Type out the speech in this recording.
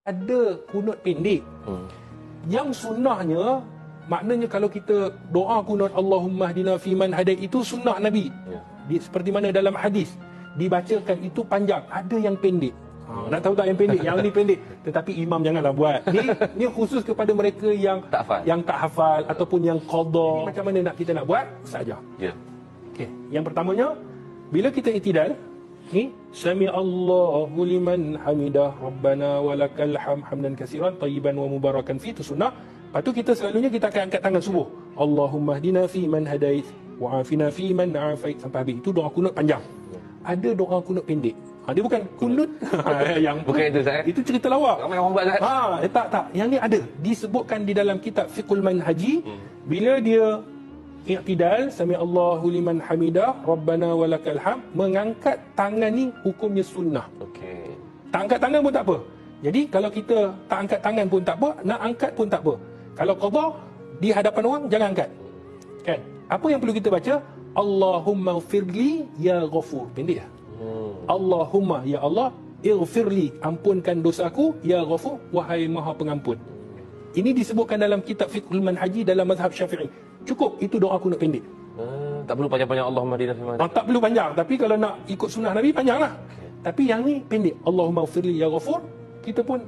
Ada kunut pendek. Yang sunnahnya, maknanya kalau kita doa kunut Allahumma hdina fiman hadait, itu sunnah Nabi. Seperti mana dalam hadis dibacakan itu panjang, ada yang pendek. Nak tahu tak yang pendek? Yang ni pendek. Tetapi imam janganlah buat. Ni khusus kepada mereka yang tak hafal ataupun yang qada. Macam mana kita nak buat saja. Okey, yang pertamanya bila kita i'tidal, ni sami Allahu liman hamidah rabbana walakal hamdan katsiran tayyiban wa mubarakan fi, itu sunnah. Lepas tu kita selalunya kita akan angkat tangan subuh. Allahumma hdina fi man hadait wa afina fi man afait, sampai habis. Itu doa kunut panjang. Ada doa kunut pendek. Dia bukan kunut yang bukan itu Ustaz. Itu cerita lawak. Ramai orang buat Ustaz. Tak. Yang ni ada disebutkan di dalam kitab Fiqhul Manhaji. Bila dia i'tidal, sami Allahu liman hamidah rabbana walakal hamd, mengangkat tangan ni hukumnya sunnah. Okey. Tak angkat tangan pun tak apa. Jadi kalau kita tak angkat tangan pun tak apa, nak angkat pun tak apa. Kalau qada di hadapan orang jangan angkat. Kan? Apa yang perlu kita baca? Allahumma firli ya ghafur. Pendek lah. Allahumma, ya Allah, ighfirli, ampunkan dosaku, ya ghafur, wahai maha pengampun. Ini disebutkan dalam kitab Fiqhul Manhaji dalam mazhab Syafi'i. Cukup, itu doa kunut pendek. Tak perlu panjang-panjang Allahumma hdina fiman. Tak perlu panjang, tapi kalau nak ikut sunnah Nabi panjanglah. Tapi yang ni pendek. Allahumma ighfirli ya ghafur, kita pun